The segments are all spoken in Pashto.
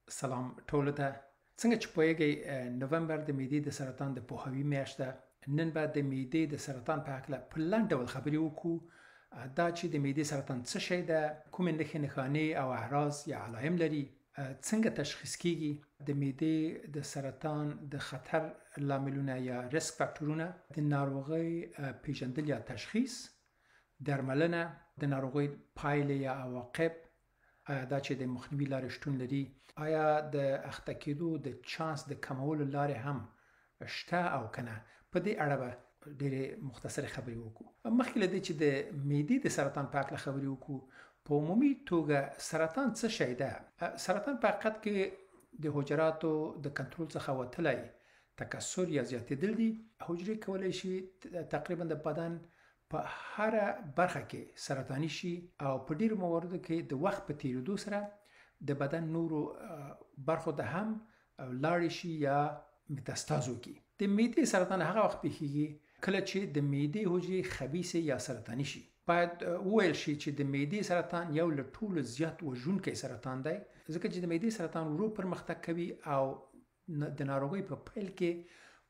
سلام ټولو ته. څنګه چې پوهیږئ نومبر د معدې د سرطان د پوهاوي میاشت ده. نن به د معدې د سرطان په هکله په لنډ ډول خبرې وکړو. دا چې د معدې سرطان څه شی ده، کومې نښې نښانې او اعراض یا علائم لري، څنګه تشخیص کیږي، د معدې د سرطان د خطر لاملونه یا ریسک فاکټورونه، د ناروغۍ پیژندل یا تشخیص، درملنه، د ناروغۍ پایلې یا عواقب، آیا دا چې د مخنیوي لارې شتون لري، آیا د اخته کېدو د چانس د کمولو لارې هم شته او کنه. په دې اړه به ډېرې مختصرې خبرې وکړو. مخکې له دې چې د معدې د سرطان په هکله خبرې وکړو، په عمومي توګه سرطان څه شی ده؟ سرطان په حقیقت کې د حجراتو د کنټرول څخه وتلی تکثر یا زیاتېدل دي. حجرې کولی شي تقریبا د بدن په هر برخه کې سرطاني شي او په ډیرو مواردو کې د وخت په تیریدو سره د بدن نورو برخو ته هم لاړې شي یا متاستاز وکړي. د معدې سرطان هغه وخت پیښیږي کله چې د معدې حجرې خبیثې یا سرطاني شي. باید وویل شي چې د معدې سرطان یو له ټولو زیات وژونکی سرطان دی، ځکه چې د معدې سرطان ورو پرمختګ کوي او د ناروغۍ په پیل کې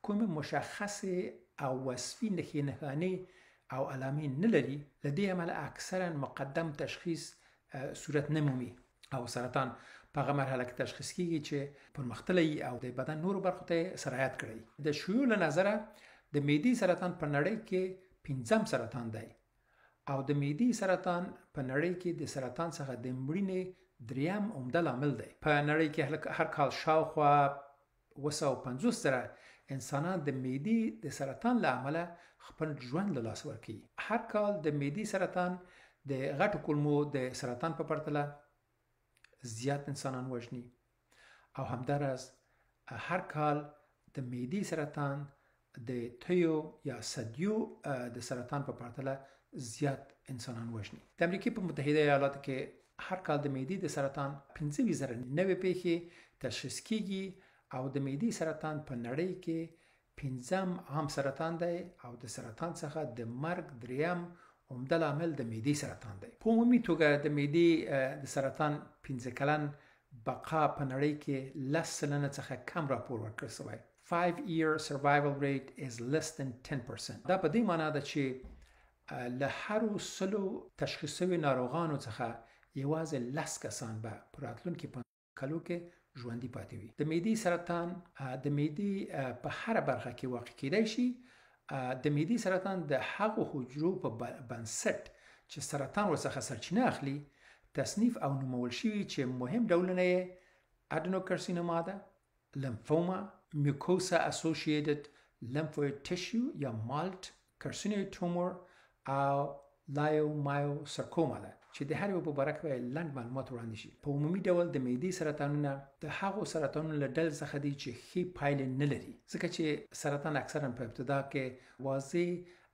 کومې مشخصې او وصفي نښې نښانې او علامې نه لري. له دې امله اکثرا مقدم تشخیص صورت نه مومي او سرطان په هغه مرحله کې تشخیص کیږي چې پرمختللی او د بدن نورو برخو ته سرایت کړی. د شیوع له نظره د معدې سرطان په نړۍ کې 5م سرطان دی او د معدې سرطان په نړۍ کې د سرطان څخه د مړینې 3م عمده لامل دی. په نړۍ کې هر کال شاوخوا 250 زره انسانان د معدې د سرطان له امله خپل ژوند له لاسه ورکوي. هر کال د معدې سرطان د غټو کولمو د سرطان په پرتله زیات انسانان وژني او همداراز هر کال د معدې سرطان د تیو یا ثدیو د سرطان په پرتله زیات انسانان وژني. د امریکا په متحده ایالاتو کې هر کال د معدې د سرطان 15 زره نوې پیښې تشخیص کیږي او د معدې سرطان په نړۍ کې 5م عام سرطان دی او د سرطان څخه د مرګ 3م عمده لامل د معدې سرطان دی. په عمومي توګه د معدې د سرطان 15 کلن بقا په نړۍ کې 10 سلنه څخه کم راپور ورکړل شوی. 5-year survival rate is less than 10%. دا په دې معنی ده چې له هرو 100 تشخیص شوي ناروغانو څخه یوازې 10 کسان به په راتلونکي کلو کې ژوندي پاتې وي. د معدې سرطان د معدې په هر برخه کې واقع کېدای شي. د معدې سرطان د هغو حجرو په بنسټ چې سرطان ورڅخه سرچینه اخلي تصنیف او نومول شوي چې مهم ډولونه یې ادنوکارسینوما ده، لمفوما، میوکوسا اسوسییټډ لیمفوید ټیشو یا مالټ، کارسینوید تومور او لایومایوسارکوما ده چې د هر یو په باره کې لنډ معلومات وړاندې شي. په عمومي ډول د معدې سرطانونه د هغو سرطانونو له ډلې څخه دي چې ښې پایلې نه لري، ځکه چې سرطان اکثرا په ابتدا کې واضح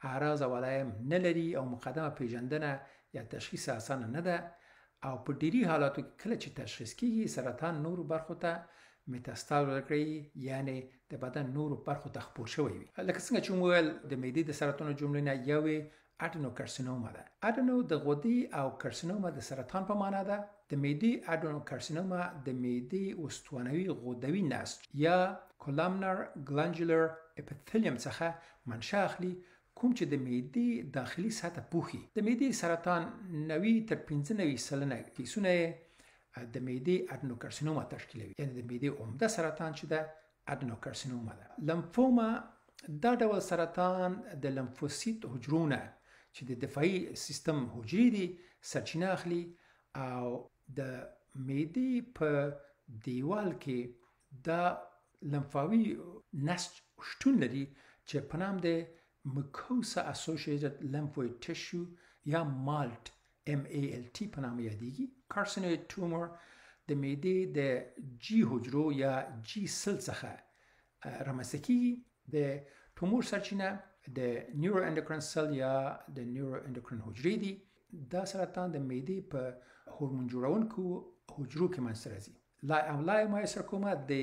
اعراض او علائم نه لري او مقدمه پیژندنه یا تشخیص اسانه نه ده او په ډیری حالاتو کې کله چې تشخیص کیږي سرطان نورو برخو ته متاستاز ورکړي، یعنی د بدن نورو برخو ته خپور شوی وي. لکه څنګه چې وویل د معدې د سرطانونو جملې نه یوې ادنوکارسینوما ده. ادنو د غدې او کارسینوما د سرطان په معنا ده. د معدې ادنوکارسینوما د معدې استوانوي غدوي نسج یا کولامنر گلانجولر اپیثلیوم څخه منشأ اخلي، کوم چې د معدې داخلي سطح پوښي. د معدې سرطان 90 تر 95 سلنه کیسونه د معدې ادنوکارسینوما تشکیلوي، یعنی د معدې عمده سرطان چې ده ادنوکارسینوما ده. لمفوما دا ډول سرطان د لمفوسیت حجرونه چې د دفاعي سیستم حجرې دي سرچینه اخلي او د معدې په دیوال کې دا لمفاوي نسج شتون لري چې په نام د میوکوسا اسوسییټډ لیمفوید ټیشو یا مالټ MALT په نامه یادېږي. کارسینوید تومور د معدې د جی حجرو یا جی سل څخه رامنځته کیږي. د تومور سرچینه د نیورو اندوکراین سل یا د نیورو اندوکراین حجرې دي. دا سرطان د معدې په هورمون جوړونکو حجرو کې منځته راځي. لایومایوسارکوما د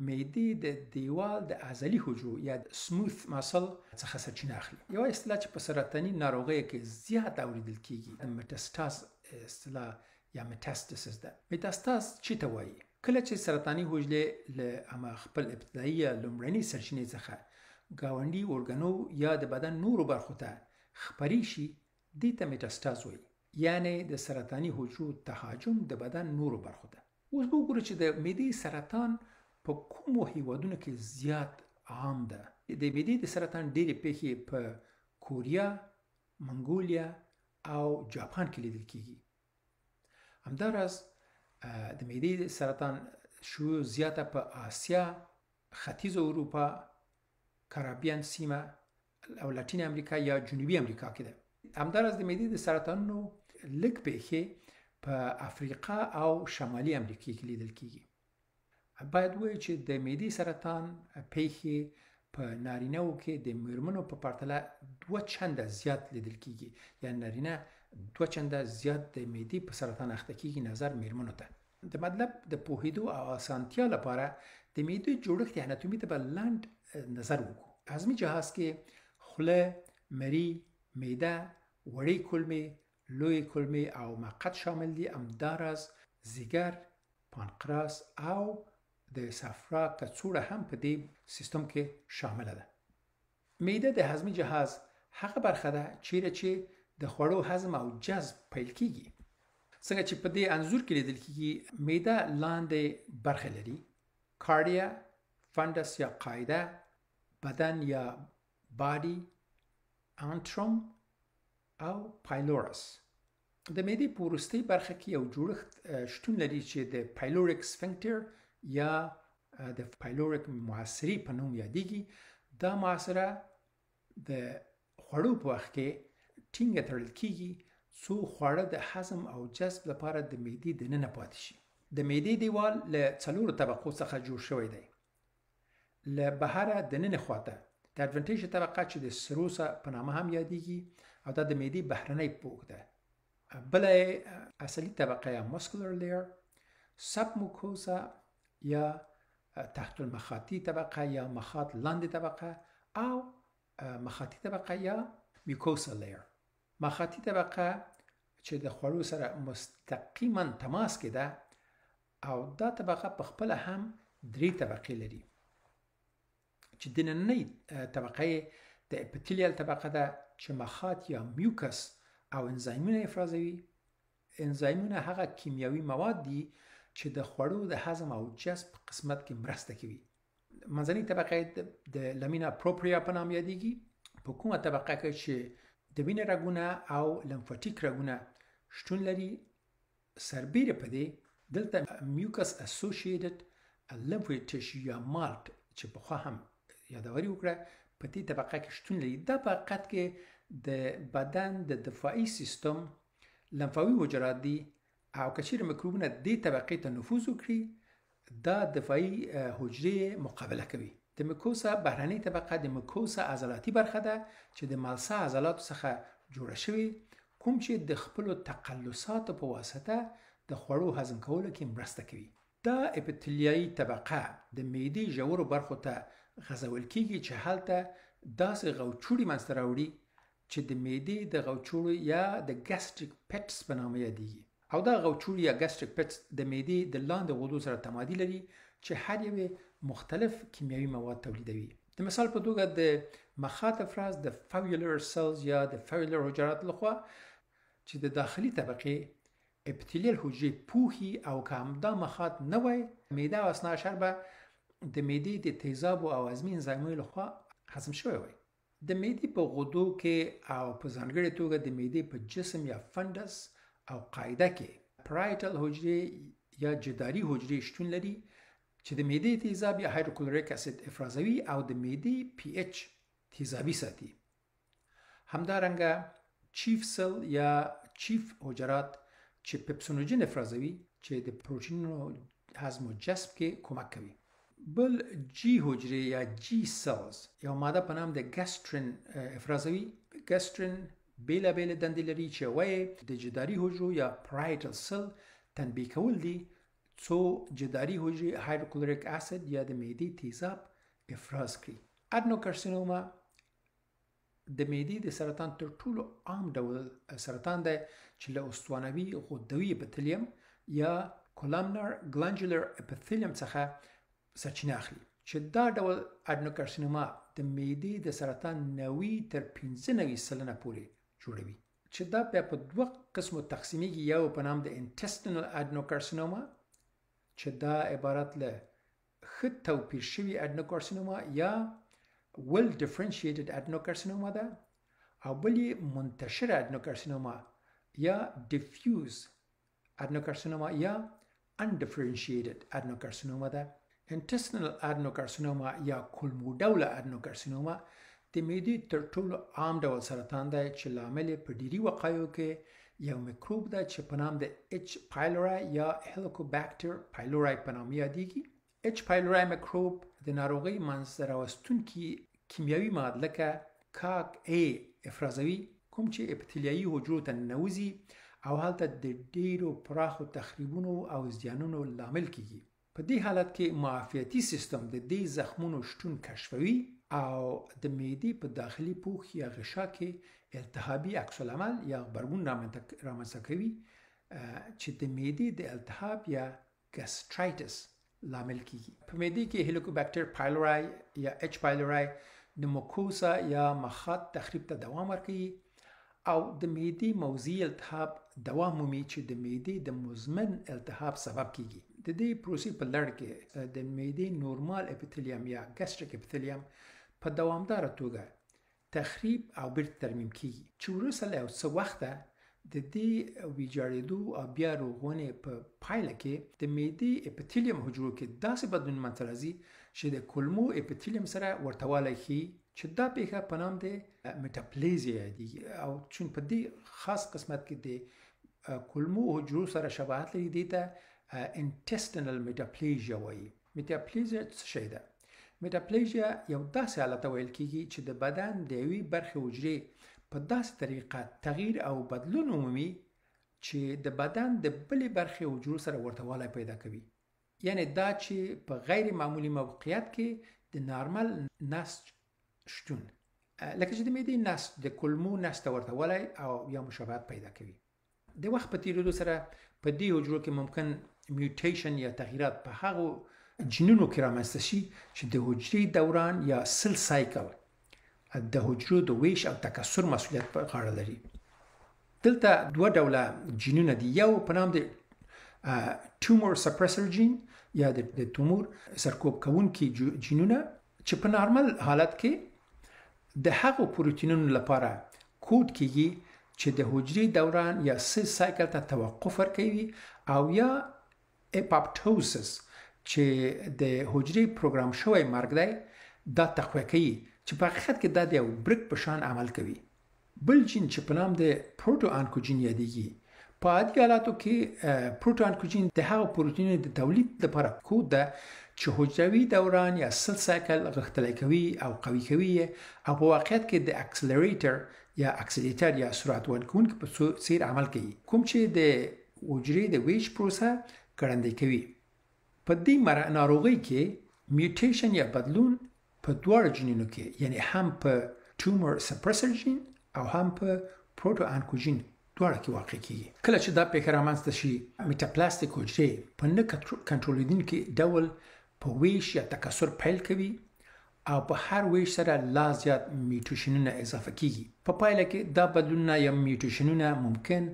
معدې د دیوال د عضلي حجرو یا سموث مسل څخه سرچینه اخلي. یو اصطلاح چې په سرطاني ناروغیو کې زیات اوریدل کیږي د مټاستاز اصطلاح یا متاستاسیس ده. متاستاز چی ته وایي؟ کله چې سرطاني حجرې له خپل ابتدایي لومړني سرچینې څخه ګاونډي ارګانو یا د بدن نورو برخو ته خپرې شي دې ته میټاستاز وایي، یعنی د سرطاني حجرو تهاجم د بدن نورو برخو ته. اوس به وګورو چې د معدې سرطان په کومو هیوادونو کې زیات عام ده. د معدې د سرطان ډېرې پیښې په کوریا، منګولیا او جاپان کې لیدل کیږي. همداراز د معدې سرطان شیوع زیاته په آسیا، ختیځ اروپا، کارابین سیمه او لاتین امریکا یا جنوبي امریکا کې ده. همداراز د معدې د سرطانونو لږ پیښې په افریقا او شمالي امریکا کې لیدل کیږي. باید وایو چې د معدې سرطان پیښې په نارینه‌و کې د میرمنو په پرتله 2 چنده زیات لیدل کیږي، یعنی نارینه 2 چنده زیات د معدې په سرطان اخته کیږي نظر میرمنو ته. د مطلب د پوهېدو او اسانتیا لپاره د معدې جوړښت اناتومي ته به لنډ نظر وکړو. هضمي جهاز کې خوله، مرۍ، معده، وړې کولمې، لوی کولمې او مقعد شامل دي. همداراز ځیګر، پانقراس او د صفرا کڅوړه هم په دې سیستم کې شامله ده. معده د هضمي جهاز هغه برخه ده چیرې چې د خوړو هضم او جذب پیل کیږي. څنګه چې په دې انځور کې لیدل کیږي، معده لاندې برخه لري: کارډیا، فندس یا قاعده، بدن یا باډي، انټروم او پایلورس. د معدې په وروستۍ برخه کې یو جوړښت شتون لري چې د پایلوریک سفنکټر یا د پایلوریک معاصرې په نوم یادېږي. دا معاصره د خوړو په وخت کې ټینګه تړل کیږي څو خواړه د هضم او جذب لپاره د معدې دننه پاتې شي. د معدې دیوال له 4 طبقو څخه جوړ شوی دی. له بهره دننه خواته د اډوانټیج طبقه چې د سروسا په نامه هم یادېږي او دا د معدې بهرنی پوښ ده. بله اصلي طبقه یا ماسکولر لیر، سب موکوزا یا تحت المخاطی طبقه یا مخاط لاندې طبقه او مخاطی طبقه یا میوکوسا لیر. مخاطی طبقه چې د خوړو سره مستقیما تماس کې ده او دا طبقه په خپل هم 3 طبقې لري چې د نننۍ طبقه د اپیتلیال طبقه ده چې مخاط یا میوکس او انزایمونه افرازوي. انزایمونه هغه کیمیاوي مواد دي چې د خوړو د هضم او جذب قسمت کې مرسته کوي. منځنۍ طبقه د لمینا پروپریا په نام یادېږي. په کومه طبقه کې چې د وینې رګونه او لمفاټیک رګونه شتون لري. سربیره په دې دلته میوکس اسوسییټډ لیمفوید ټیشو یا مالټ چې پخوا هم یادوري وکړه په دې طبقه کې شتون لري. دا په حقیقت کې د بدن د دفاعي سیستم لمفاوي حجرات دي او که چیرې میکروبونه دې طبقې ته نفوذ وکړي دا دفاعي حجرې مقابله کوي. د میکوسا بهرنۍ طبقه د میکوسا عضلاتي برخه ده چې د ملسه عضلاتو څخه جوړه شوې، کوم چې د خپلو تقلصاتو په واسطه د خوړو هضم کولو کې مرسته کوي. دا اپیتلیایي طبقه د معدې ژورو برخو ته غځول کیږي چې هلته داسې غوچوړي منځته راوړي چې د معدې د غوچوړو یا د ګاستریک پټس په نامه یادېږي. او دا غوچوړي یا ګاستریک پټس د معدې د لاندې غدو سره تمادي لري چې هر یو مختلف کیمیاوي مواد تولیدوي. د مثال په توګه د مخاط افراز د فاویولر سلز یا د فاویولر حجرات لخوا چې د داخلي طبقې اپیتلیل حجرې پوښي او که همدا مخاط نه وای معده او اثناعشر به د معدې د تیزابو او هضمي انزایمونو لخوا هضم شوی وای. د معدې په غدو کې او په ځانګړې توګه د معدې په جسم یا فندس او قاعده کې پرایټل حجرې یا جداري حجرې شتون لري چې د معدې تیزاب یا هایدروکلوریک اسید افرازوي او د معدې پی ایچ تیزابي ساتي. همدارنګه چیف سل یا چیف حجرات چې پپسونوجن افرازوي چې د پروتینونو هضم او جذب کې کمک کوي. بل جی حجرې یا جی سلز یو ماده په نام د ګاسترین افرازوي. ګاسترین بیلابیل دندې لري چې وایي د جداري حجرو یا پرایټل سل تنبیه کول دي څو جداري حجرې هایدروکلوریک اسید یا د معدې تیزاب افراز کړي. ادنوکارسینوما د معدې د سرطان تر ټولو عام ډول سرطان دی چې له استوانوي غدوي اپیتلیم یا columnar glandular epithelium څخه سرچینه اخلي چې دا ډول اډنوکارسینوما د معدې د سرطان 90 تر 95 سلنه پورې جوړوي چې دا په دوه قسمو تقسیمیږي یو په نام د intestinal adenocarcinoma چې دا عبارت له ښه توپیر شوي اډنوکارسینوما یا well differentiated adenocarcinoma ده او بلی منتشر اډنوکارسینوما یا diffuse adenocarcinoma یا undifferentiated adenocarcinoma ده intestinal adenocarcinoma یا کولمو ډوله adenocarcinoma د معدې تر ټولو عام ډول سرطان دی چې لامل په ډیری وقایو کې یو میکروب ده چې په نام د H pylori یا Helicobacter pylori په نامه یادیږي H pylori میکروب د ناروغۍ منځته راوستونکي کیمیاوي مواد لکه کاک A افرازوي کوم چې اپیتلیایي حجرو ته ننوځي او هلته د ډیرو پراخو تخریبونو او زیانونو لامل کیږي په دې حالت کې معافیتي سیستم د دې زخمونو شتون کشفوي او د معدې په داخلي پوښ یا غشا کې التهابي عکس العمل یا غبرګون رامنځته کوي چې د معدې د التهاب یا ګاسترایټس لامل کیږي په معدې کې هیلیکوبیکټر پایلوری یا H pylori د موکوسا یا مخاط تخریب ته دوام ورکوي او د معدې موضعي التهاب دوام مومي چې د معدې د مزمن التهاب سبب کیږي د دې پروسې په لړ کې د معدې نورمال اپیتلیم یا ګاستریک اپیتلیم په دوامداره توګه تخریب او بیرته ترمیم کیږي چې وروسته له څه وخته د دې ویجاړېدو او بیا رغونې په پایله کې د معدې اپیتلیم حجرو کې داسې بدلون منځته راځي چې د کولمو اپیتلیم سره ورته والی ښیي چې دا پیښه په نام د میټاپلیزیا یادیږي او چون په دې خاص قسمت کې د کولمو حجرو سره شباهت لري دې ته intestinal metaplasia وایي میټاپلیزیا څه شی ده میټاپلیزیا یو داسې حالت ویل کیږي چې د بدن د یوې برخې حجرې په داسې طریقه تغییر او بدلون عمومي چې د بدن د بلې برخې حجرو سره ورته والی پیدا کوي یعنی دا چې په غیر معمولی موقعیت کې د نارمل نسج شتون لکه چې د معدې نسج د کولمو نسج ته ورته والی او یا مشابهت پیدا کوي د وخت په تیریدو سره په دې حجرو کې ممکن میوټیشن یا تغییرات په هغو جینونو کې رامنځته شي چې د حجرې دوران یا سل سایکل د حجرو د ویش او تکثر مسؤلیت په غاړه لري دلته دوه ډوله جینونه دي یو په نام د ټیومر سپریسر جین یا د تومور سرکوب کوونکي جینونه چې په نارمل حالت کې د هغو پروتینونو لپاره کوډ کیږي چې د حجرې دوران یا سل سایکل ته توقف ورکوي او یا اپاپټوسس چې د حجرې پروګرام شوی مرګ دی دا تقویه کوي چې په حقیقت کې دا د یو برک په شان عمل کوي بل جین چې په نام د پروتو انکوجین یادیږي په عادي حالاتو کې پروتو انکوجین د هغو پروتینونو د تولید لپاره کود ده چې حجروي دوران یا سل سایکل غښتلی کوي او قوي کوي او په واقعیت کې د اکسلریټر یا اکسلیټر یا سرعت ورکوونکي په څیر عمل کوي کوم چې د حجرې د ویش پروسه ګړندۍ کوي په دې ناروغۍ کې میوټیشن یا بدلون په دواړو جینونو کې یعنی هم په ټیومر سپریسر جین او هم په پروتو انکوجین دواړه کې واقع کیږي کله چې دا پیښه رامنځته شي میټاپلاستیک حجرې په نه کنټرولېدونکي ډول په ویش یا تکثر پیل کوي او په هر ویش سره لا زیات میوټیشنونه اضافه کیږي په پایله کې دا بدلونونه یا میوټیشنونه ممکن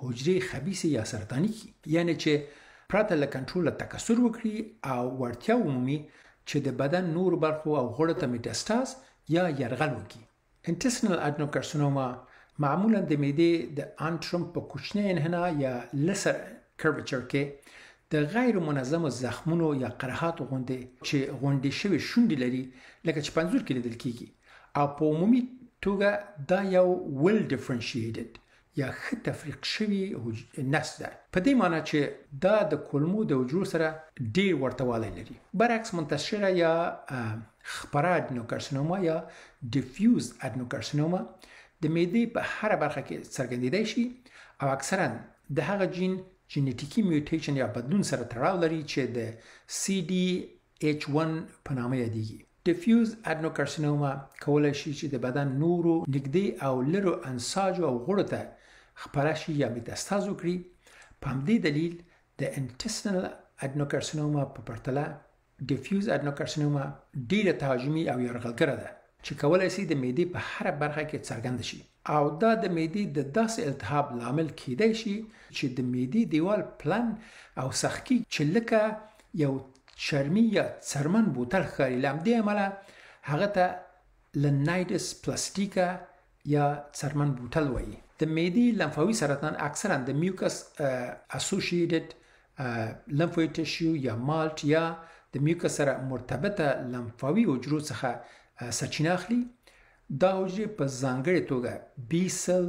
حجرې خبیثه یا سرطاني کی یعنی چې پرته له کنټروله تکثر وکړي او وړتیا ومومي چې د بدن نور برخو او غړو ته میټاستاز یا یرغل وکړي intestinal adenocarcinoma معمولا د معدې د انټرم په کوچنی انحنا یا لسر کرویچر کې د غیر منظم زخمونو یا قرحاتو غوندې چې غونډې شوي شونډې لري لکه چې پنځور کې لیدل کیږي او په عمومي توګه دا یو well differentiated یا ښه تفریق شوي نسج ده په دې معنی چې دا د کولمو د حجرو سره ډېر ورته والی لري برعکس منتشره یا خپره ادنوکارسینوما یا ډیفیوز ادنوکارسینوما د معدې په هره برخه کې څرګندېدای شي او اکثرا د هغه جین جینیټیکي میوټیشن یا بدلون سره تړاو لري چې د CDH1 په نامه یادیږي ډیفیوز ادنوکارسینوما کولی شي چې د بدن نورو نږدې او لرو انساجو او غړو ته خپره شي یا میتاستاز وکړي په همدې دلیل د intestinal adenocarcinoma په پرتله diffuse adenocarcinoma ډیره تهاجمي او یرغلګره ده چې کولای شي د معدې په هر برخه کې څرګند شي او دا د معدې د داسې التهاب لامل کیدای شي چې د معدې دیوال پلن او سخکی چې لکه یو چرمی یا څرمن بوتل ښکاري له همدې امله هغه ته لنایدس پلاستیکا یا څرمن بوتل وایي د معدې لمفاوي سرطان اکثرا د میوکس اسوسییټډ لمفوید ټیشو یا مالټ یا د میوکس سره مرتبطه لمفاوي حجرو څخه سرچینه اخلي دا حجرې په ځانګړې توګه بی سل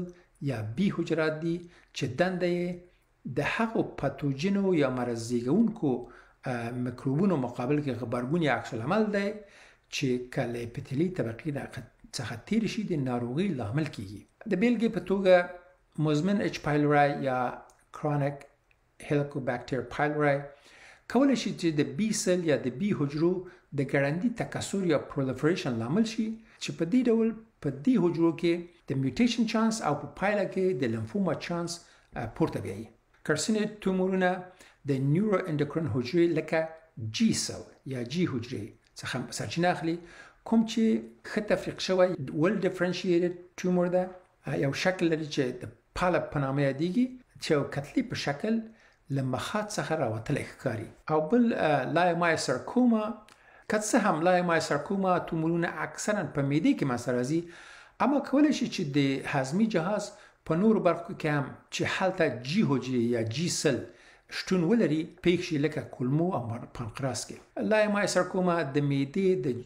یا بی حجرات دي چې دنده یې د هغو پاتوجنو یا مرض زېږونکو میکروبونو مقابل کې غبرګون یا عکس العمل دی چې کله اپیتلي طبقې څخه تیر شي د ناروغۍ لامل کیږي د بیلګې په توګه مزمن اچ پایلوري یا کرونیک هیلیکوبیکټر پایلوري کولای شي چې د بی سل یا د بی حجرو د ګړندي تکثر یا پرولیفریشن لامل شي چې په دې ډول په دې حجرو کې د میوټیشن چانس او په پایله کې د لمفوما چانس پورته بیایي کارسینوید تومورونه د نیورو اندوکراین حجرې لکه جی سل یا جی حجرې څخه سرچینه اخلي کوم چې ښه تفریق شوی ول ډیفرنشیټډ تومور ده یو شکل لري چې د پالپ په نامه یادیږي چې یو کتلې په شکل له مخاط څخه راوتلی ښکاري او بل لایمایوسارکوما که څه هم لایمایوسارکوما تومورونه اکثرا په معدې کې منځته راځي اما کولی شي چې د هضمي جهاز په نورو برخو کې هم چې هلته جی حجرې یا جی سل شتون ولري پیښ شي لکه کولمو او پانکراس کې لایمایوسارکوما د معدې د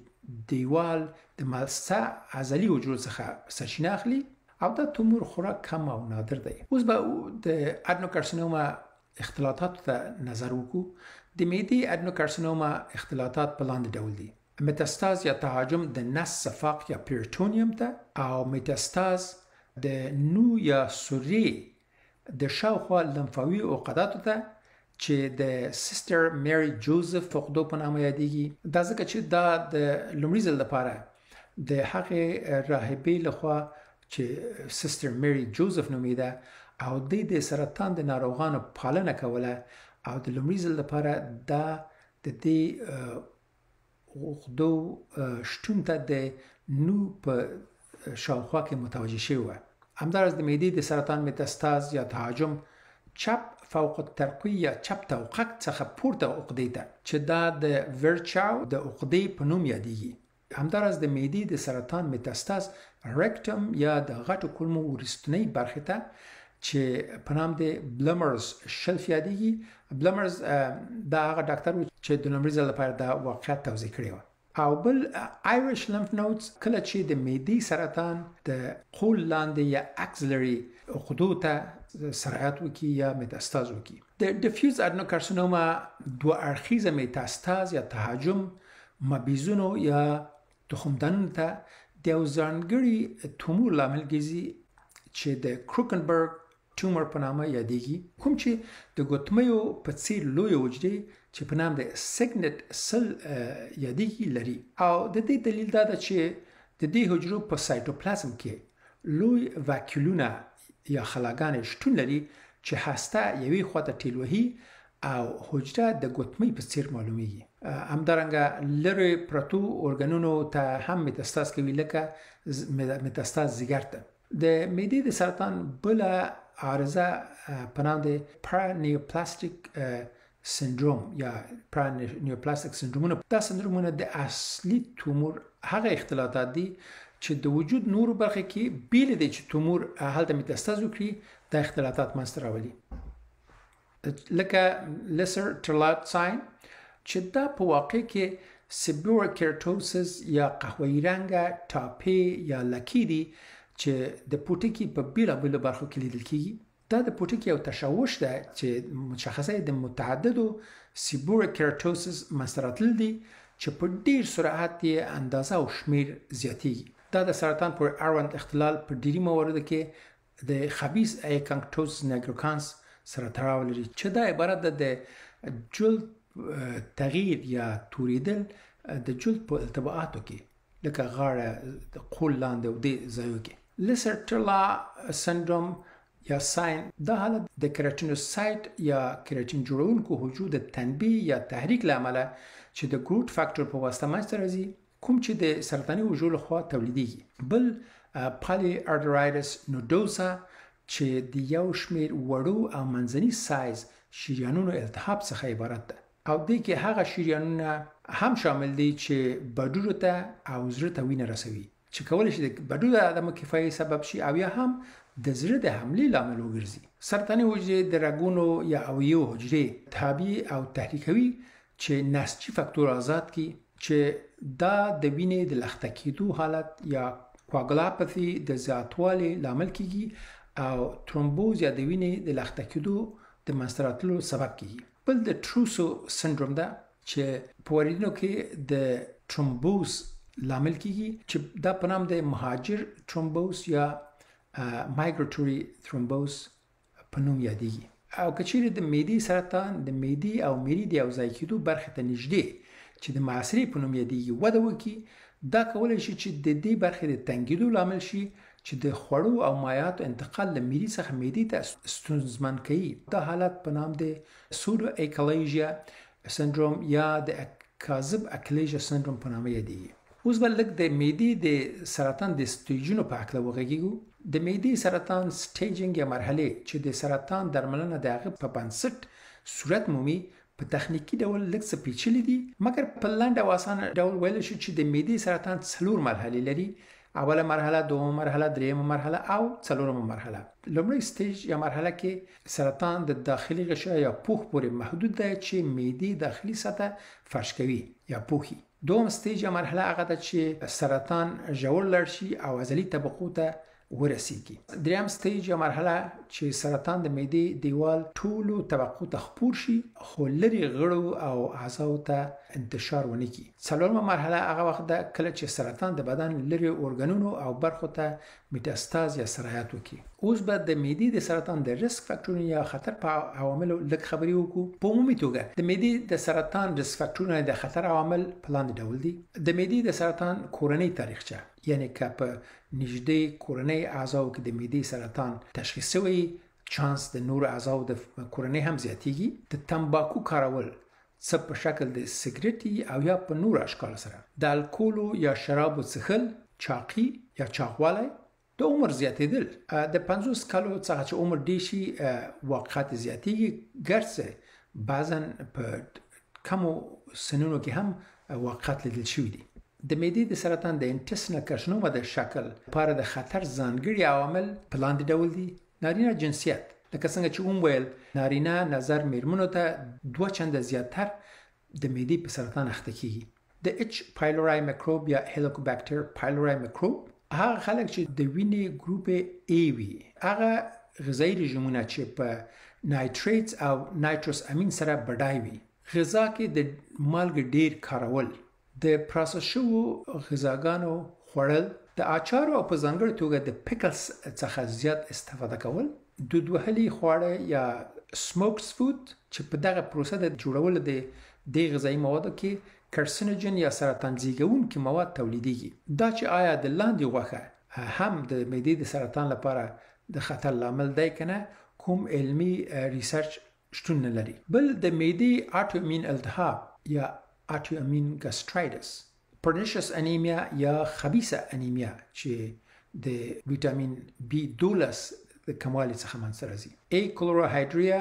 دیوال د ملسه عضلي حجرو څخه سرچینه اخلي او دا تومور خورا کم او نادر دی اوس به د ادنوکارسینوما اختلاطات ته نظر وکړو د معدې ادنوکارسینوما اختلاطات په لاندې ډول دي متاستاز یا تهاجم د نس صفاق یا پیرټونیم ته او متاستاز د نو یا سوري د شاوخوا لمفاوي عقداتو ته چې د سیستر مری جوزف فقدو په نامه یادېږي دا ځکه چې دا د لومړي ځل لپاره د هغې راهبې لخوا چې سیستر مری جوزف نومیده او د سرطان د ناروغانو پالنه کوله او د لومړي ځل لپاره دا د دې عقدو شتون ته د نو په شاوخوا کې متوجه شوی وه همداراز د معدې د سرطان متاستاز یا تهاجم چپ فوق الترقی یا چپ توقق څخه پورته عقدې ته چې دا د ورچاو د عقدې په نوم یادېږي همداراز د معدې د سرطان متاستاز ریکټم یا د غټو کولمو وروستنۍ برخې ته چې په نام د بلمرز شلف یادېږي بلمرز دا هغه ډاکټر و چې د لومړي ځل لپاره دا واقعیت توضیح کړی و او بل آیریش لمف نودز کله چې د معدې سرطان د قول لاندې یا اکسلري عقدو ته سرایت وکړي یا متاستاز وکړي د ډیفیوز ادنوکارسینوما دوه اړخیزه متاستاز یا تهاجم مبیزونو یا تخمدانونو ته د یو ځانګړي تومور لامل ګرځي چې د کروکنبرګ تومور په نامه یادېږي کوم چې د ګوتمیو په څیر لویه حجرې چې په نام د سیګنټ سل یادېږي لري او د دې دلیل دا ده چې د دې حجرو په سایټوپلازم کې لوی واکیولونه یا خلاګانې شتون لري چې هسته یوې خواته ټیل وهي او حجره د ګوتمۍ په څیر معلومیږي همدارنګه لرې پرتو ارګانونو ته هم متاستاز کوي لکه متاستاز ځیګر ته د معدې د سرطان بله عارضه په نام د پرانیوپلاستیک سندروم یا پرانیوپلاستیک سندرومونه دا سندرومونه د اصلي تومور هغه اختلاطات دي چې د وجود نورو برخه کې بیل دي چې تومور هلته متاستاز وکړي دا اختلاطات منځته راولي لکه لیسر ترلاوت ساین چې دا په واقع کې سیبیور کیرټوسس یا قهوه‌ای رنګه ټاپې یا لکې دي چې د پوټکي په بیلابیلو برخو کې لیدل کېږي دا د پوټکي یو تشوش ده چې مشخصه د متعددو سیبیور کیرټوسس منځته راتلل دي چې په ډیر سرعت یې اندازه او شمیر زیاتېږي دا د سرطان پر اړوند اختلال په ډیری مواردو کې د خبیث ایکانکټوزس نیګریکانس سره تړاو لري چې دا عبارت ده د جلد تغییر یا توریدل د جلد په التباعاتو کې لکه غاړه د قول لاندې او دې ځایو کې لیسر ترلا سندروم یا ساین دا حالت د کیراتینوسایت یا کیراتین جوړونکو حجرو د تنبیه یا تحریک له امله چې د ګروټ فاکټور په واسطه منځته راځي، کوم چې د سرطاني حجرو لخوا تولیدیږي. بل پالی ارترایټس نودوزا چې د یو شمیر وړو او منځني سایز شریانونو التهاب څخه عبارت ده، او دې کې هغه شریانونه هم شامل دي چې بډوړو ته او زړه ته وینه رسوي، چې کولای شي د بډوړو د عدم کفایي سبب شي او یا هم د زړه د حملې لامل وګرځي. سرطاني حجرې د رګونو یا اویو حجرې تابع او تحریکوي چې نسجي فاکتور آزاد کی، چې دا د وینې د لخته کېدو حالت یا کواګولاپاثي د زیاتوالي لامل کیږي او ترومبوز یا د وینې د لخته کېدو د منځته راتلو سبب کیږي. بل د تروسو سندروم ده چې په وریدونو کې د ترومبوز لامل کیږي، چې دا په نام د مهاجر ترومبوز یا مایګریټوري ترومبوز په نوم یادېږي. او که چیرې د معدې سرطان د معدې او مری د یوځای کېدو برخې ته نږدې چې د معاصرې په نوم یادېږي وده وکړي، دا کولی شي چې د دې برخې د تنګېدو لامل شي چې د خوړو او مایعاتو انتقال له مری څخه معدې ته ستونزمن کوي. دا حالت په نام د سودو اکلیژیا سندروم یا د کاذب اکلیژیا سندروم په نامه یادېږي. اوس به لږ د معدې د سرطان د سټیجونو په هکله وغږیږو. د معدې سرطان سټیجینګ یا مرحله چې د سرطان درملنه د هغه په بنسټ صورت مومي په تخنیکی ډول لږ څه پیچلي دي، مګر په لنډ او اسانه ډول ویل شي چې د معدې سرطان 4 مرحلې لري: اوله مرحله، دومه مرحله، دریمه مرحله او څلورمه مرحله. لومړی سټیج یا مرحله کې سرطان د داخلي غشا یا پوښ پورې محدود دی چې معدې داخلي سطح فرش کوي یا پوښي. دوم سټیج یا مرحله هغه ده چې سرطان ژور لړ شي او عضلي طبقو ته ورسیږي. دریم سټیج یا مرحله چې سرطان د معدې دیوال ټولو طبقو ته خپور شي خو لري غړو او اعضاو ته انتشار ونه کړي. څلورمه مرحله هغه وخت ده کله چې سرطان د بدن لري ارګانونو او برخو ته میټاستاز یا سرایت وکړي. اوس به د معدې د سرطان د ریسک فاکټورونو یا خطر په عواملو لږ خبرې وکړو. په عمومي توګه د معدې د سرطان ریسک فاکټورونو د خطر عوامل په لاندې ډول دي: د معدې د سرطان کورنۍ تاریخچه، یعنی که په نږدې کورنۍ اعضاو کې د معدې سرطان تشخیص شوی، چانس د نور اعضاو د کورنۍ هم زیاتیږي. د تمباکو کارول، څه په شکل د سیګریټ او یا په نور اشکال سره، د الکولو یا شرابو څښل، چاقي یا چاغوالی، د عمر زیاتېدل. د 50 کالو څخه چې عمر ډېر شي واقعات زیاتېږي، ګرځه بعضاً په کمو سنونو کې هم واقعات لیدل شوي دي. د معدې د سرطان د انټسټینل کارسینوما د شکل لپاره د خطر ځانګړي عوامل په لاندې ډول دي: نارینه جنسیت، لکه څنګه چې ویل نارینه نظر میرمنو ته 2 چنده زیاتر د معدې په سرطان اخته کیږي. د اچ پایلوري میکروب یا هلیکوباکټر پایلوري میکروب هغه خلک چې د وینې ګروپ ای وي، هغه غذایی رژیمونه چې په نایټریټس او نایتروس امین سره بډای وي، غذا کې د مالګې ډیر کارول، د پروسس شوو غذاګانو خوړل، د اچارو او په ځانګړي توګه د پیکلز څخه زیات استفاده کول، دود وهلي خواړه یا سموکس فود چې په دغه پروسه د جوړولو د غذایی موادو کې کارسینوجن یا سرطان زیږونکي مواد تولیدېږي. دا چې آیا د لاندې غوښه هم د معدې د سرطان لپاره د خطر لامل دی که نه، کوم علمي ریسرچ شتون نه لري. بل د معدې آټوامین التهاب یا آټوامین ګاسټرایټس، پرنیشس انیمیا یا خبیثه انیمیا چې د ویټامین B12 د کموالي څخه منځته راځي. ای کلوروهایډریا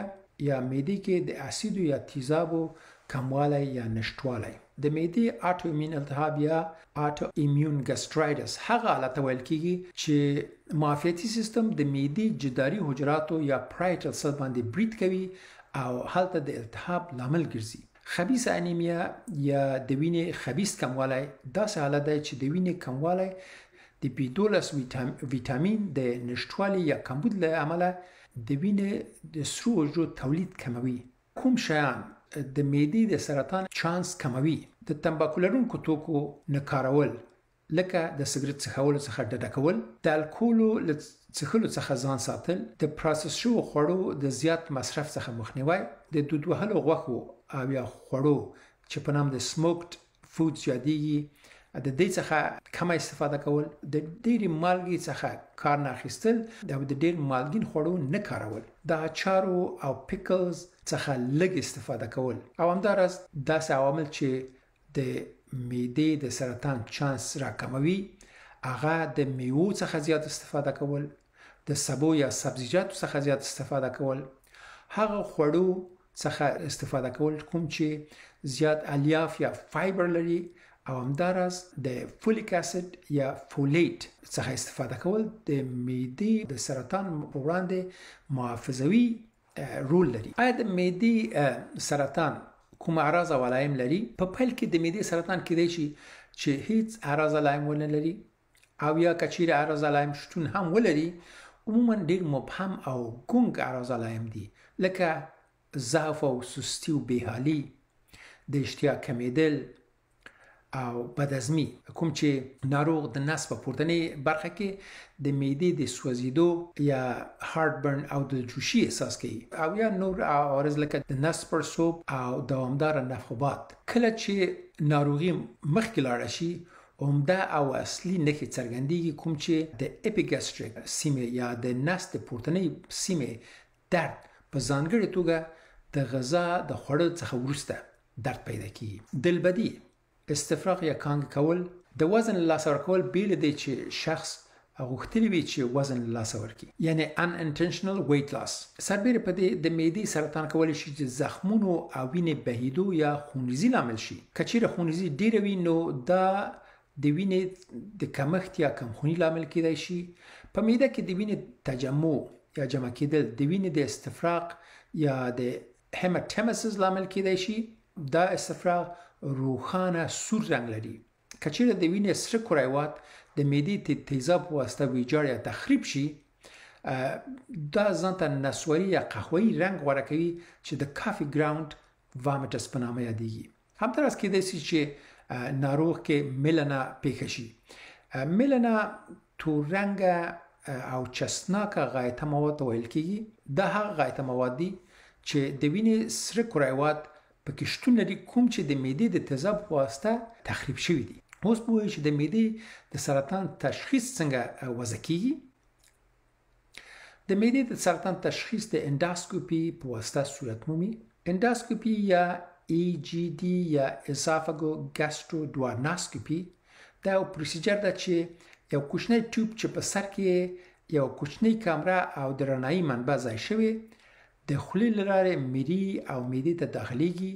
یا معدې کې د اسیدو یا تیزابو کموالی یا نشتوالی. د معدې آټوامین التهاب یا آټو ایمیون ګاسټرایټس هغه حالت ویل کیږي چې معافیتي سیستم د معدې جداري حجراتو یا پرایټل سل باندې برید کوي او هلته د التهاب لامل ګرځي. خبیثه انیمیا یا د وینې خبیث کموالی داسې حالت دی چې د وینې کموالی د B12 ویټامین د نشتوالي یا کمبود له امله د وینې د سرو حجرو تولید کموي. کوم شیان د معدې د سرطان چانس کموي؟ د تمباکو لرونکو توکو نه کارول، لکه د سګرټ څښلو څخه ډډه کول، د الکولو له څښلو څخه ځان ساتل، د پروسس شوو خوړو د زیات مصرف څخه مخنیوی، د دود وهلو غوښو او یا خوړو چې په نام د سموکډ فودز یادېږي د دې څخه کم استفاده کول، د ډېرې مالګې څخه کار نه اخیستل، د ډېر مالګین خوړو نه کارول، د اچارو او پیکلز څخه لږ استفاده کول، او همداراز داسې عوامل چې د معدې د سرطان چانس راکموي هغه د میوو څخه زیات استفاده کول، د سبو یا سبزیجاتو څخه زیات استفاده کول، هغه خوړو څخه استفاده کول کوم چې زیات الیاف یا فایبر لري، او همداراز د فولیک اسید یا فولیټ څخه استفاده کول د معدې د سرطان په وړاندې محافظوي رول لري. آیا د معدې سرطان کوم اعراض او علائم لري؟ په پیل کې د معدې سرطان کېدای شي چې هیڅ اعراض علائم ونه لري، او یا کچیر اعراض علائم شتون هم ولري، عموما ډیر مبهم او ګونګ اعراض علائم دي، لکه ضعف او سستی او بېحالي، د اشتها کمیدل او بدهضمي، کوم چې ناروغ د نس په پورتنۍ برخه کې د معدې د سوځېدو یا هارت برن او د جوشي احساس کوي، او یا نور عوارض لکه د نس پړسوب او دوامداره نفخوبات. کله چې ناروغي مخکې لاړه شي، عمده او اصلي نښې څرګندېږي، کوم چې د اپیګاسټریک سیمې یا د نس د پورتنۍ سیمې درد په ځانګړې توګه د غذا د خوړلو څخه وروسته درد پیدا کیږي. دلبدي، استفراغ یا کانګ کول، د وزن له لاسه ورکول بیل دی چې شخص غوښتلی وي چې وزن له لاسه ورکړي، یعنی unintentional weight loss. سربیره په دې د معدې سرطان کولی شي چې زخمونو او وینې بهیدو یا خونریزي لامل شي. که چیرې خونریزي ډیره وي نو دا د وینې د کمښت یا کمخوني لامل کېدای شي. په معده کې د وینې تجمع یا جمع کېدل د وینې د استفراغ یا د هیماتیمسز لامل کېدای شي. دا استفراغ روښانه سور رنګ لري. که چیرې د وینې سره کرویات د معدې د تیزاب په واسطه ویجاړ یا تخریب شي، دا ځان ته نسواري یا قهوه‌ایي رنګ غوره کوي چې د کافي ګراوند وامټس په نامه یادېږي. همداراز کېدای شي چې ناروغ کې میلنا پیښه شي. میلنا تور رنګه او چسناکه غایطه مواد ویل کېږي. دا هغه غایطه مواد دي چې د وینې سره کرویات پکې شتون لري، کوم چې د معدې د تیزاب په واسطه تخریب شوي دي. اوس به وایو چې د معدې د سرطان تشخیص څنګه وضع کیږي. د معدې د سرطان تشخیص د انداسکوپي په واسطه صورت مومي. انداسکوپي یا EGD یا اسافاگو ګاسترودوارناسکوپي دا یو پروسیجر ده چې یو کوچنی ټیوب چې په سر کې یو کوچنی کامره او د رڼایي منبع ځای شوی د خولې له لارې میري او معدې ته داخلیږي،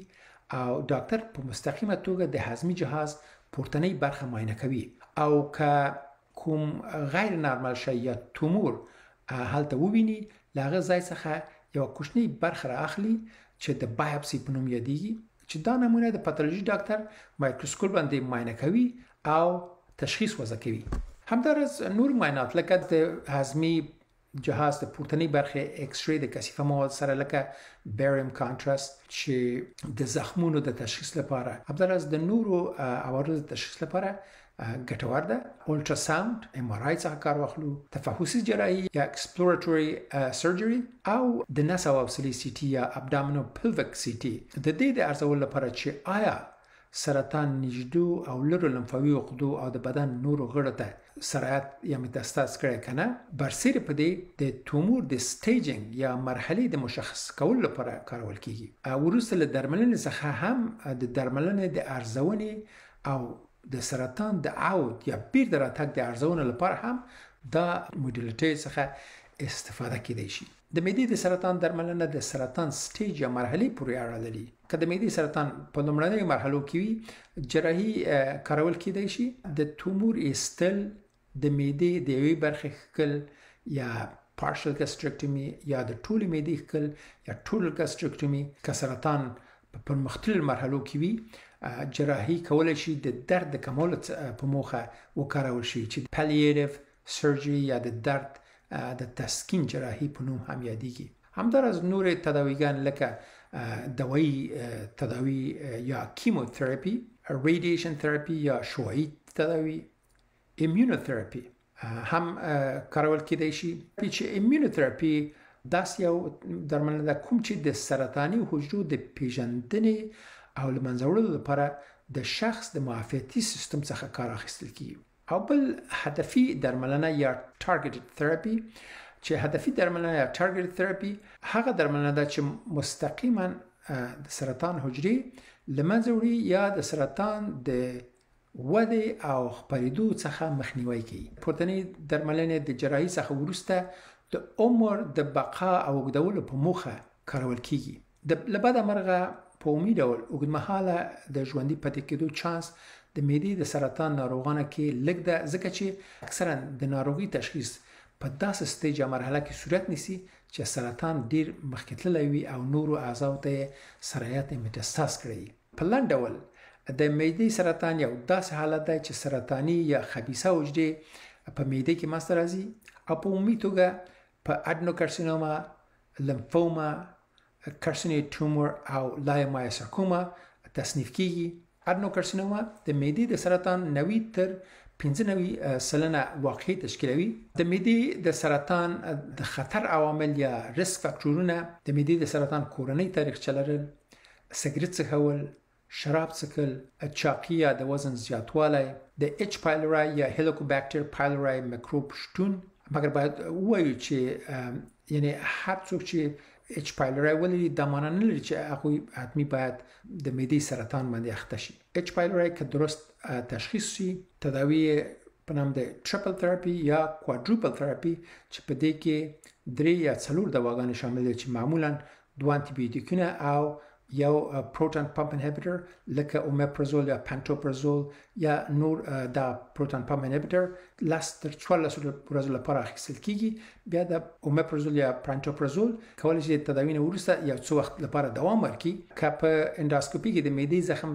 او ډاکټر په مستقیمه توګه د هضمي جهاز پورتنۍ برخه معاینه کوي، او که کوم غیر نارمل شی یا تومور هلته وویني، له هغه ځای څخه یو کوچنۍ برخه را اخلي چې د بایوپسي په نوم یادېږي، چې دا نمونه د پاتولوژي ډاکټر مایکروسکوپ باندې معاینه کوي او تشخیص وضع کوي. همداراز نور معاینات لکه د هضمي جهاز د پورتنۍ برخې ایکس ری د کثیفه مواد سره لکه بیریم کانټراست چې د زخمونو د تشخیص لپاره، همداراز د نورو عوارضو د تشخیص لپاره ګټور ده. الټراساوند، MRI څخه کار واخلو، تفحصي جراحي یا اکسپلوراتوري سرجري، او د نس او حوصلې CT یا ابډامینو پلویک CT د دې د ارزولو لپاره چې آیا سرطان نږدې او لرو لمفاوي عقدو او د بدن نورو غړو ته سرایت یا متاستاز کړی کنه. برسېره په دې د تومور د سټیجینګ یا مرحلې د مشخص کولو لپاره کارول کیږي. وروسته له درملنې څخه هم د درملنې د ارزونې او د سرطان د عود یا بیرته راتګ د ارزونې لپاره هم دا موډیلیټي څخه استفاده کیدای شي. د معدې د سرطان درملنه د سرطان سټیج یا مرحلې پورې اړه لري. که د معدې سرطان په لومړنیو مرحلو کې وي، جراحي کارول کیدای شي. د تومور ایستل، د معدې د یوې برخې ښکل یا پارشل ګاستریکټومي یا د ټولې معدې ښکل یا ټوټل ګاستریکټومي، که سرطان په پرمختللو مرحلو کې وي، جراحي کولی شي د درد د کمولو په موخه وکارول شي چې پالیټیو سرجري یا د درد د تسکین جراحي په نوم هم یادېږي. همداراز نورې تداویګان لکه دوایي تداوی یا کیموتراپي، ریډیشن تراپي یا شعاعي تداوی، ایمیونوتراپي هم کارول کېدای شي. چې ایمیونوتراپي داسې یو درملنه ده کوم چې د سرطاني حجرو د پیژندنې او له منځه وړلو لپاره د شخص د معافیتي سیستم څخه کار اخیستل کیږي. او بل هدفي درملنه یا targeted therapy چې هدفي درملنه یا targeted therapy هغه درملنه ده چې مستقیما د سرطان حجرې له منځه وړي یا د سرطان د ودې او خپرېدو څخه مخنیوی کوي. پورتنۍ درملنې د جراحي څخه وروسته د عمر د بقا او اوږدولو په موخه کارول کیږي. له بده مرغه په عمومي ډول اوږدمهاله د ژوندي پاتې کېدو چانس د معدې د سرطان ناروغانو کې لږ ده، ځکه چې اکثرا د ناروغي تشخیص په داسې سټیج یا مرحله کې صورت نیسي چې سرطان ډیر مخکې تللی وي او نورو اعضاو ته سرایت میټاستاز کړي. په لنډ ډول د معدې سرطان یو داسې حالت دی چې سرطاني یا خبیثه حجرې په معدې کې منځته راځي او په عمومي توګه په اډنوکارسینوما، لمفوما، کارسینوید تومور او لایومایوسارکوما تصنیف کیږي. اډنوکارسینوما د معدې د سرطان 90 تر 95% واقعي تشکیلوي. د معدې د سرطان د خطر عوامل یا ریسک فاکټورونه د معدې د سرطان کورنۍ تاریخچه لرل، سګرټ څښل، شراب څښل، چاقي یا د وزن زیاتوالی، د اچ پایلوری یا هیلیکوباکټر پایلوری میکروب شتون. مګر باید ووایو چې یعنی هر څوک چې اچ پایلوری ولري دا معنی نه لري چې هغوی حتمي باید د معدې سرطان باندې اخته شي. اچ پایلوری که درست تشخیص شي، تداوی په نام د ټریپل تراپي یا کوادروپل تراپي چې په دې کې 3 یا 4 دواګانې شامل دي چې معمولا 2 انټي بیوټیکونه او یو پروتون پمپ انهبیټر لکه اومیپرازول یا پانټوپرازول یا نور دا پروتون پمپ انهبیټر 10 تر 14 ورځې لپاره اخیستل کیږي. بیا د اومیپرازول یا پانټوپرازول کولی شي د تداوی نه وروسته یو څو وخت لپاره دوام ورکړي. که په اندوسکوپي کې د معدې زخم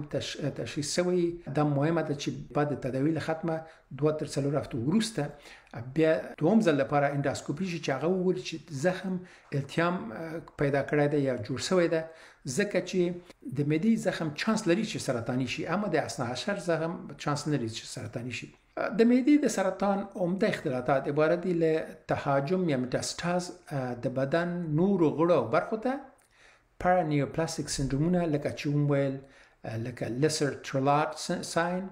تشخیص شوی، دا مهمه ده چې بعد د تداوی له ختمه 2 تر 4 هفتو وروسته بیا دوم ځل لپاره اندوسکوپي شي چې هغه وګوري چې زخم التیام پیدا کړی دی یا جوړ شوی دی، ځکه چې د معدې زخم چانس لري چې سرطاني شي اما د اثنا عشر زخم چانس نه لري چې سرطاني شي. د معدې د سرطان عمده اختلالات عبارت دي له تهاجم یا میټاستاز د بدن نورو غړو او برخو ته، پارانیوپلاستیک سندرومونه لکه چې وویل لکه لیسر ترلات ساین،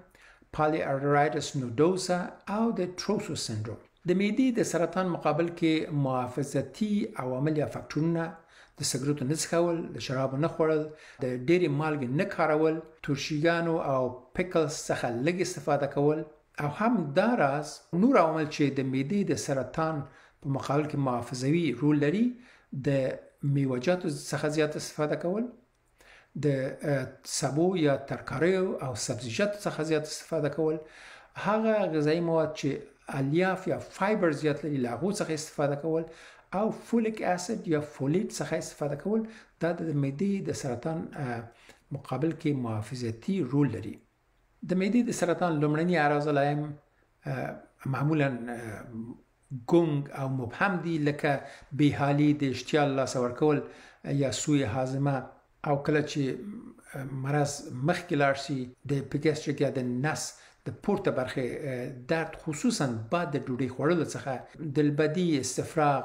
پالی ارترایټس نودوزا او د تروسو سندروم. د معدې د سرطان مقابل کې محافظتي عوامل یا فاکټورونه د سګرټو نه څښل، د شرابو نه خوړل، د ډېرې مالګې نه کارول، تورشیګانو او پیکلز څخه لږ استفاده کول او هم دا راز نور عوامل چې د معدې د سرطان په مقابل کې محافظوي رول لري، د میوه‌جاتو څخه زیات استفاده کول، د سبو یا ترکاریو او سبزیجاتو څخه زیات استفاده کول، هغه غذایی مواد چې الیاف یا فایبر زیات لري له هغو څخه استفاده کول او فولیک اسید یا فولیټ څخه استفاده کول، دا د معدې د سرطان مقابل کې محافظتي رول لري. د معدې د سرطان لومړني اعراض علائم معمولا ګونګ او مبهم دي، لکه بېحالي، د اشتها له لاسه ورکول یا سوء هاضمه، او کله چې مرض مخکې لاړ شي د پیګسټریک یا د نس د پورته برخې درد، خصوصا بعد د ډوډۍ خوړلو څخه، دلبدي، استفراغ،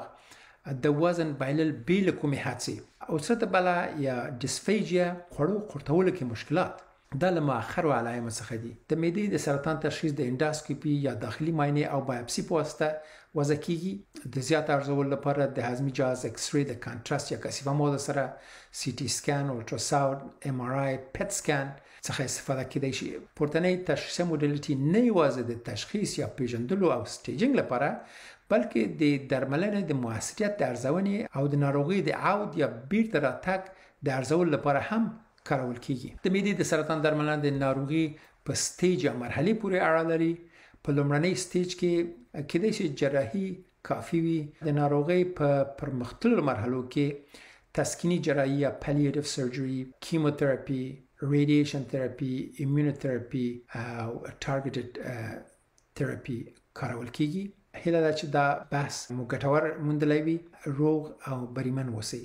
د وزن بایلل بې له کومې هڅې، او څه د بله یا ډسفیجیا، خوړو قورتولو کې مشکلات، دا له مؤخرو علایمو څخه دي. د معدې د سرطان تشخیص د اندوسکوپي یا داخلي معاینې او بایوپسي په واسطه وضع کیږي. د زیات ارزولو لپاره د هضمي جهاز ایکس ری د کانټراست یا کثیفه موادو سره، سی ټي سکان، الټراساوند، ام آر آی، پټ سکان څخه استفاده کیدای شي. پورتنۍ تشخیصي موډالیټي نه یوازې د تشخیص یا پیژندلو او سټیجینګ لپاره بلکې د درملنې د موثریت د ارزونې او د ناروغۍ د عود یا بیرته راتګ د ارزولو لپاره هم کارول کیږي. د معدې د سرطان درملنه د ناروغي په سټیج یا مرحلې پورې اړه لري. په لومړنۍ سټیج کې کېدای شي جراحي کافي وي. د ناروغۍ په پرمختللو مرحلو کې تسکینی جراحي یا پالیټیو سرجري، کیموتراپي، ریډیشن تراپي، ایمونوتراپي او ټارګټډ تراپي کارول کیږي. هیله ده چې دا بحث مو ګټور موندلی وي. روغ او بریمن اوسئ.